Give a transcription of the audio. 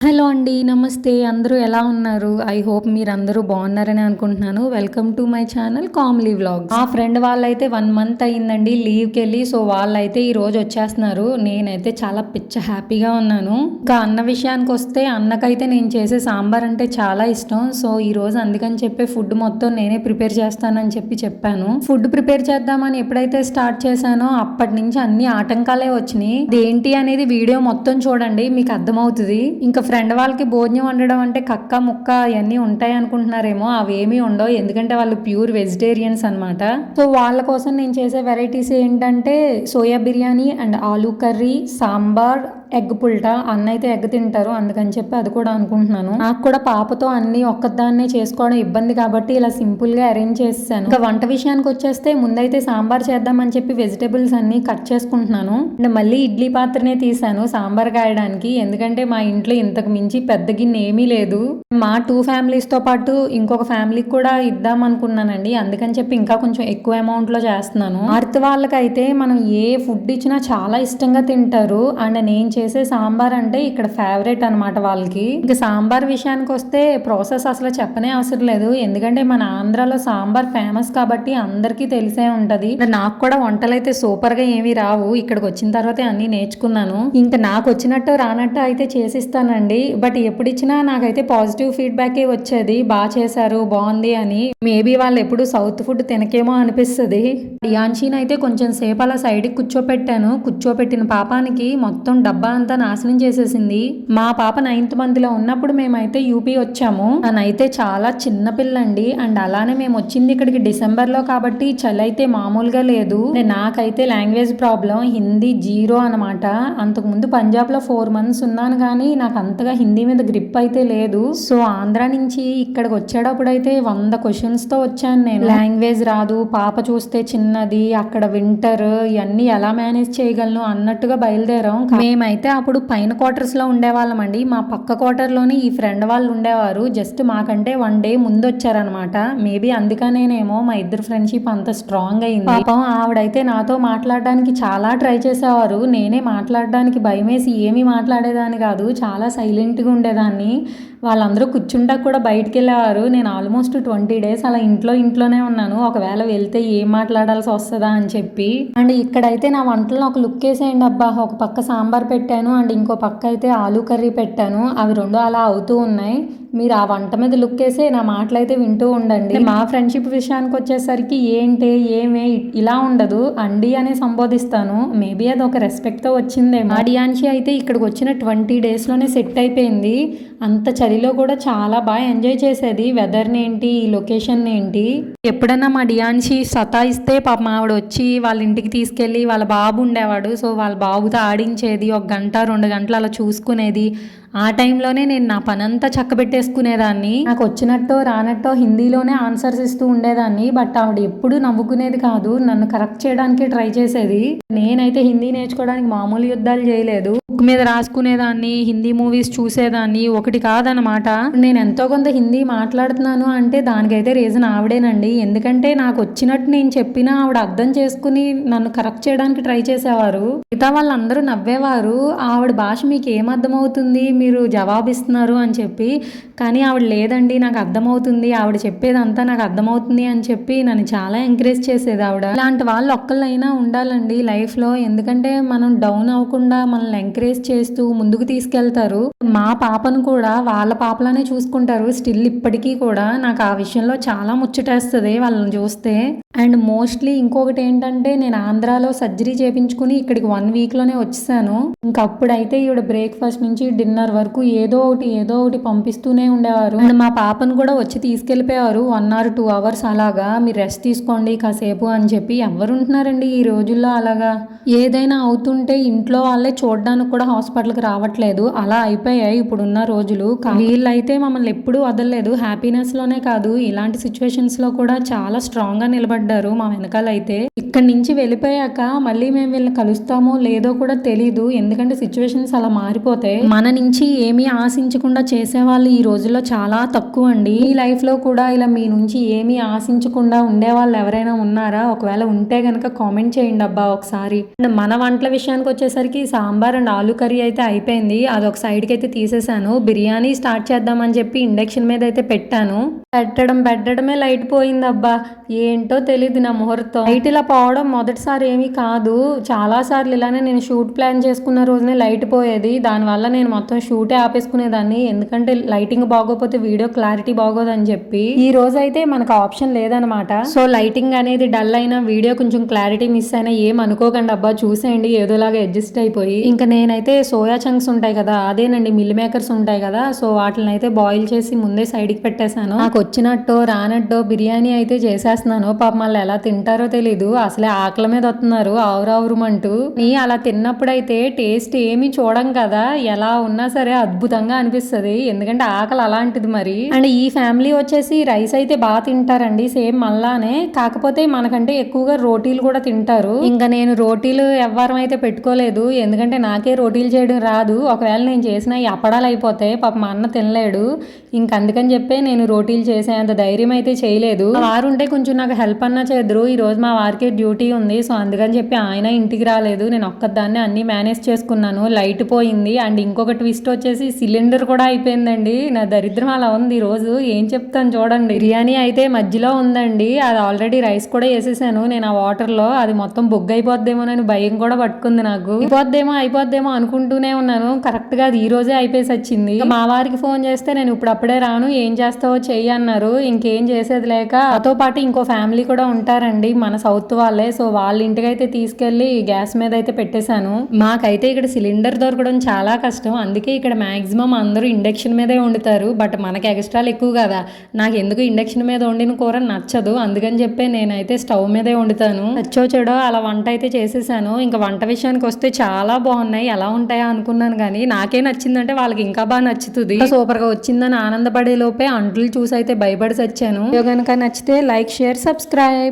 Hello అండి. నమస్తే. అందరూ ఎలా ఉన్నారు? ఐ హోప్ మీరందరూ బాగున్నారని అనుకుంటున్నాను. Welcome to my channel Kamli vlogs. మా ఫ్రెండ్ వాళ్ళైతే 1 మంత్ అయిందండి లీవ్‌కెళ్ళి. సో, వాళ్ళైతే ఈరోజు వచ్చేస్తున్నారు. నేనైతే చాలా హ్యాపీగా ఉన్నాను. ఇంకా అన్న విషయానికొస్తే అన్నకైతే నేను చేసే సాంబార్ అంటే చాలా ఇష్టం. సో, ఈరోజు అందుకని చెప్పి ఫుడ్ మొత్తం నేనే ప్రిపేర్ చేస్తానని చెప్పాను. ఫుడ్ ప్రిపేర్ చేద్దామని ఎప్పుడైతే స్టార్ట్ చేశానో అప్పటి నుంచి అన్ని ఆటంకాలే వచ్చినాయి. అదేంటి అనేది వీడియో మొత్తం చూడండి, మీకు అర్థమవుతుంది. ఇంకా ఫ్రెండ్ వాళ్ళకి భోజనం వండడం అంటే కక్క ముక్క అవన్నీ ఉంటాయి అనుకుంటున్నారేమో, అవేమీ ఉండవు. ఎందుకంటే వాళ్ళు ప్యూర్ వెజిటేరియన్స్ అనమాట. సో వాళ్ళ కోసం నేను చేసే వెరైటీస్ ఏంటంటే soya biryani and aloo curry, sambar, egg పుల్టా. అన్న అయితే ఎగ్ తింటారు, అందుకని చెప్పి అది కూడా అనుకుంటున్నాను. నాకు కూడా పాపతో అన్ని ఒక్కదాన్నే చేసుకోవడం ఇబ్బంది కాబట్టి ఇలా సింపుల్ గా అరేంజ్ చేస్తాను. ఇంకా వంట విషయానికి వచ్చేస్తే ముందైతే సాంబార్ చేద్దామని చెప్పి వెజిటేబుల్స్ అన్ని కట్ చేసుకుంటున్నాను. అండ్ మళ్ళీ ఇడ్లీ పాత్రనే తీసాను సాంబార్ కాయడానికి, ఎందుకంటే మా ఇంట్లో ఇంతకు మించి పెద్ద గిన్నె ఏమీ లేదు. మా 2 ఫ్యామిలీస్ తో పాటు ఇంకొక ఫ్యామిలీకి కూడా ఇద్దాం అనుకున్నానండి. అందుకని చెప్పి ఇంకా కొంచెం ఎక్కువ అమౌంట్ లో చేస్తున్నాను. నార్త్ వాళ్ళకైతే మనం ఏ ఫుడ్ ఇచ్చినా చాలా ఇష్టంగా తింటారు. అండ్ నేను చేసే సాంబార్ అంటే ఇక్కడ ఫేవరెట్ అనమాట వాళ్ళకి. ఇంకా సాంబార్ విషయానికి వస్తే ప్రాసెస్ అసలు చెప్పనే అవసరం లేదు, ఎందుకంటే మన ఆంధ్రాలో సాంబార్ ఫేమస్ కాబట్టి అందరికీ తెలిసే ఉంటది. నాకు కూడా వంటలు అయితే సూపర్ గా ఏమీ రావు, ఇక్కడికి వచ్చిన తర్వాత అన్ని నేర్చుకున్నాను. ఇంకా నాకు వచ్చినట్టు రానట్టు అయితే చేసిస్తానండి. బట్ ఎప్పుడు ఇచ్చినా నాకైతే పాజిటివ్ ఫీడ్బ్యాకే వచ్చేది, బాగా చేశారు, బాగుంది అని. మేబీ వాళ్ళు ఎప్పుడు సౌత్ ఫుడ్ తినకేమో అనిపిస్తుంది. డియాన్షీని అయితే కొంచెం సేపు అలా సైడ్కి కూర్చోపెట్టాను. కూర్చోపెట్టిన పాపానికి మొత్తం డబ్బా అంతా నాశనం చేసేసింది. మా పాప 9th మంత్ లో ఉన్నప్పుడు మేమైతే యూపీ వచ్చాము. తనైతే చాలా చిన్న పిల్లండి. అండ్ అలానే మేము వచ్చింది ఇక్కడికి డిసెంబర్ లో కాబట్టి చలి అయితే మామూలుగా లేదు. నాకైతే లాంగ్వేజ్ ప్రాబ్లం, హిందీ జీరో అనమాట. అంతకుముందు పంజాబ్ లో 4 months ఉన్నాను కానీ నాకు అంతగా హిందీ మీద గ్రిప్ అయితే లేదు. సో ఆంధ్ర నుంచి ఇక్కడికి వచ్చేటప్పుడు అయితే 100 questions తో వచ్చాను నేను. లాంగ్వేజ్ రాదు, పాప చూస్తే చిన్నది, అక్కడ వింటర్, ఇవన్నీ ఎలా మేనేజ్ చేయగలను అన్నట్టుగా బయలుదేరాం. మేమైతే అప్పుడు పైన క్వార్టర్స్ లో ఉండేవాళ్ళం అండి. మా పక్క క్వార్టర్ లోని ఈ ఫ్రెండ్ వాళ్ళు ఉండేవారు. జస్ట్ మాకంటే 1 day ముందు వచ్చారనమాట. మేబీ అందుకనేనేమో మా ఇద్దరు ఫ్రెండ్షిప్ అంత స్ట్రాంగ్ అయింది. పాపం ఆవిడైతే నాతో మాట్లాడడానికి చాలా ట్రై చేసేవారు. నేనే మాట్లాడడానికి భయమేసి ఏమీ మాట్లాడేదాన్ని కాదు, చాలా సైలెంట్ గా ఉండేదాన్ని. వాళ్ళందరూ కూర్చుంటా కూడా బయటికి వెళ్ళేవారు. నేను ఆల్మోస్ట్ 20 days అలా ఇంట్లోనే ఉన్నాను, ఒకవేళ వెళ్తే ఏం మాట్లాడాల్సి వస్తుందా అని చెప్పి. అండ్ ఇక్కడైతే నా వంటలను ఒక లుక్ వేసేయండి అబ్బా. ఒక పక్క సాంబార్ పెట్టాను అండ్ ఇంకో పక్క అయితే ఆలూ కర్రీ పెట్టాను. అవి 2 అలా అవుతూ ఉన్నాయి. మీరు ఆ వంట మీద లుక్ వేసే నా మాటలు అయితే వింటూ ఉండండి. మా ఫ్రెండ్షిప్ విషయానికి వచ్చేసరికి ఏంటి ఏమే ఇలా ఉండదు, అండి అనే సంబోధిస్తాను. మేబీ అది ఒక రెస్పెక్ట్ తో వచ్చిందే. మా డియాన్షి అయితే ఇక్కడికి వచ్చిన 20 days లోనే సెట్ అయిపోయింది. అంత చలిలో కూడా చాలా బాగా ఎంజాయ్ చేసేది. వెదర్ని ఏంటి, ఈ లొకేషన్ ఏంటి. ఎప్పుడన్నా మా డియాన్షి సతాయిస్తే పాపం ఆవిడ వచ్చి వాళ్ళ ఇంటికి తీసుకెళ్ళి, వాళ్ళ బాబు ఉండేవాడు, సో వాళ్ళ బాబుతో ఆడించేది. 1 గంట 2 గంటలు అలా చూసుకునేది. ఆ టైంలోనే నేను నా పనంతా చక్కబెట్టేసుకునేదాన్ని. నాకు వచ్చినట్టో రానట్టో హిందీలోనే ఆన్సర్స్ ఇస్తూ ఉండేదాన్ని. బట్ ఆవిడ ఎప్పుడు నవ్వుకునేది కాదు, నన్ను కరెక్ట్ చేయడానికి ట్రై చేసేది. నేనైతే హిందీ నేర్చుకోవడానికి మామూలు యుద్ధాలు చేయలేదు. బుక్ మీద రాసుకునేదాన్ని, హిందీ మూవీస్ చూసేదాన్ని, ఒకటి కాదనమాట. నేను ఎంతో కొంత హిందీ మాట్లాడుతున్నాను అంటే దానికైతే రీజన్ ఆవిడేనండి. ఎందుకంటే నాకు వచ్చినట్టు నేను చెప్పినా ఆవిడ అర్థం చేసుకుని నన్ను కరెక్ట్ చేయడానికి ట్రై చేసేవారు. మిగతా వాళ్ళందరూ నవ్వేవారు, ఆవిడ భాష మీకు ఏం అర్థమవుతుంది, మీరు జవాబిస్తున్నారు అని చెప్పి. కానీ ఆవిడ లేదండి, నాకు అర్థమవుతుంది, ఆవిడ చెప్పేదంతా నాకు అర్థమవుతుంది అని చెప్పి నన్ను చాలా ఎంకరేజ్ చేసేది ఆవిడ. ఇలాంటి వాళ్ళు ఒక్కళ్ళైనా ఉండాలండి లైఫ్లో, ఎందుకంటే మనం డౌన్ అవ్వకుండా మనల్ని ఎంకరేజ్ చేస్తూ ముందుకు తీసుకెళ్తారు. మా పాపను కూడా వాళ్ళ పాపలానే చూసుకుంటారు స్టిల్ ఇప్పటికీ కూడా. నాకు ఆ విషయంలో చాలా ముచ్చటేస్తుంది వాళ్ళని చూస్తే. అండ్ మోస్ట్లీ ఇంకొకటి ఏంటంటే నేను ఆంధ్రాలో సర్జరీ చేయించుకుని ఇక్కడికి 1 weekలోనే వచ్చేసాను. ఇంకప్పుడైతే ఈవిడ బ్రేక్ఫాస్ట్ నుంచి డిన్నర్ వరకు ఏదో ఒకటి పంపిస్తూనే ఉండేవారు. అండ్ మా పాపను కూడా వచ్చి తీసుకెళ్ళిపోయేవారు 1 or 2 hours అలాగా. మీరు రెస్ట్ తీసుకోండి కాసేపు అని చెప్పి. ఎవరు ఉంటున్నారండి ఈ రోజుల్లో అలాగా. ఏదైనా అవుతుంటే ఇంట్లో వాళ్ళే చూడడానికి కూడా హాస్పిటల్కి రావట్లేదు, అలా అయిపోయాయి ఇప్పుడున్న రోజులు. వీళ్ళైతే మమ్మల్ని ఎప్పుడూ వదలలేదు, హ్యాపీనెస్ లోనే కాదు ఇలాంటి సిచ్యువేషన్స్ లో కూడా చాలా స్ట్రాంగ్ గా నిలబడ్డారు మా వెనకాలైతే. ఇక్కడి నుంచి వెళ్ళిపోయాక మళ్ళీ మేము వీళ్ళని కలుస్తామో లేదో కూడా తెలీదు, ఎందుకంటే సిచ్యువేషన్స్ అలా మారిపోతాయి. మన నుంచి ఏమీ ఆశించకుండా చేసేవాళ్ళు ఈ రోజుల్లో చాలా తక్కువ అండి. ఈ లైఫ్లో కూడా ఇలా మీ నుంచి ఏమీ ఆశించకుండా ఉండే వాళ్ళు ఎవరైనా ఉన్నారా? ఒకవేళ ఉంటే కనుక కామెంట్ చేయండి అబ్బా ఒకసారి. అండ్ మన వంటల విషయానికి వచ్చేసరికి సాంబార్ అండ్ ఆలూ కర్రీ అయితే అయిపోయింది. అదొక సైడ్కి అయితే తీసేసాను. బిర్యానీ స్టార్ట్ చేద్దామని చెప్పి ఇండక్షన్ మీద అయితే పెట్టాను. పెట్టడమే లైట్ పోయింది అబ్బా. ఏంటో తెలియదు నా ముహూర్తం. లైట్ ఇలా పోవడం మొదటిసారి ఏమీ కాదు. చాలా సార్లు ఇలానే నేను షూట్ ప్లాన్ చేసుకున్న రోజునే లైట్ పోయేది. దానివల్ల నేను మొత్తం షూటే ఆపేసుకునేదాన్ని. ఎందుకంటే లైటింగ్ బాగోపోతే వీడియో క్లారిటీ బాగోదని చెప్పి. ఈ రోజు అయితే మనకు ఆప్షన్ లేదనమాట. సో లైటింగ్ అనేది డల్ అయినా వీడియో కొంచెం క్లారిటీ మిస్ అయినా ఏం అనుకోకండి అబ్బా. చూసేయండి ఏదోలాగా అడ్జస్ట్ అయిపోయి. ఇంకా నేనైతే సోయా చంక్స్ ఉంటాయి కదా, అదేనండి మిల్ మేకర్స్ ఉంటాయి కదా, సో వాటిని అయితే బాయిల్ చేసి ముందే సైడ్కి పెట్టేశాను. నాకు వచ్చినట్టో రానట్టో బిర్యానీ అయితే చేసేస్తున్నాను. పాప మళ్ళీ ఎలా తింటారో తెలీదు. అసలే ఆకలి మీద వస్తున్నారు ఆవురావురమంటూ. అలా తిన్నప్పుడైతే టేస్ట్ ఏమి చూడం కదా, ఎలా ఉన్నా సరే అద్భుతంగా అనిపిస్తుంది. ఎందుకంటే ఆకలి అలాంటిది మరి. అండ్ ఈ ఫ్యామిలీ వచ్చేసి రైస్ అయితే బాగా తింటారండి, సేమ్ మళ్ళానే. కాకపోతే మనకంటే ఎక్కువగా రోటీలు కూడా తింటారు. ఇంకా నేను రోటీలు ఎవ్వరం అయితే పెట్టుకోలేదు, ఎందుకంటే నాకే రోటీలు చేయడం రాదు. ఒకవేళ నేను చేసిన అప్పడాలు అయిపోతాయి, పాప మా అన్న తినలేడు. అందుకని చెప్పే నేను రోటీలు చేసేంత ధైర్యం అయితే చేయలేదు. వారు ఉంటే కొంచెం నాకు హెల్ప్ అన్నా చేద్దరు. ఈ రోజు మా వారికి డ్యూటీ ఉంది, సో అందుకని చెప్పి ఆయన ఇంటికి రాలేదు. నేను ఒక్కదాన్ని అన్ని మేనేజ్ చేసుకున్నాను. లైట్ పోయింది. అండ్ ఇంకొక ట్విస్ట్ వచ్చేసి సిలిండర్ కూడా అయిపోయిందండి. నా దరిద్రం అలా ఉంది ఈ రోజు. ఏం చెప్తాను చూడండి. బిర్యానీ అయితే మధ్యలో ఉందండి, అది ఆల్రెడీ రైస్ కూడా వేసేసాను నేను ఆ వాటర్ లో. అది మొత్తం బొగ్గు అయిపోద్దేమోనని భయం కూడా పట్టుకుంది నాకు. అయిపోద్దేమో అనుకుంటూనే ఉన్నాను. కరెక్ట్ గా అది ఈ రోజే అయిపోయి వచ్చింది. మా వారికి ఫోన్ చేస్తే నేను ఇప్పుడప్పుడే రాను, ఏం చేస్తావో చెయ్యి అన్నారు. ఇంకేం చేసేది లేక నాతో పాటు ఇంకో ఫ్యామిలీ కూడా ఉంటారండి, మన సౌత్ వాళ్ళే. సో వాళ్ళ ఇంటికైతే తీసుకెళ్లి గ్యాస్ మీద అయితే పెట్టేశాను. మాకైతే ఇక్కడ సిలిండర్ దొరకడం చాలా కష్టం. అందుకే ఇక్కడ మాక్సిమం అందరూ ఇండక్షన్ మీదే వండుతారు. బట్ మనకి ఎక్స్ట్రాలు ఎక్కువ కదా, నాకు ఎందుకు ఇండక్షన్ మీద వండిన కూర నచ్చదు. అందుకని చెప్పి నేనైతే స్టవ్ మీదే వండుతాను. నచ్చో చెడో అలా వంట అయితే చేసేసాను. ఇంకా వంట విషయానికి వస్తే చాలా బాగున్నాయి. ఎలా ఉంటాయా అనుకున్నాను కానీ నాకే నచ్చిందంటే వాళ్ళకి ఇంకా బాగా నచ్చుతుంది. సూపర్ గా వచ్చిందని ఆనందపడే లోపే అంట్లు చూసి అయితే భయపడి వచ్చాను. కనుక నచ్చితే లైక్, షేర్, సబ్స్క్రైబ్.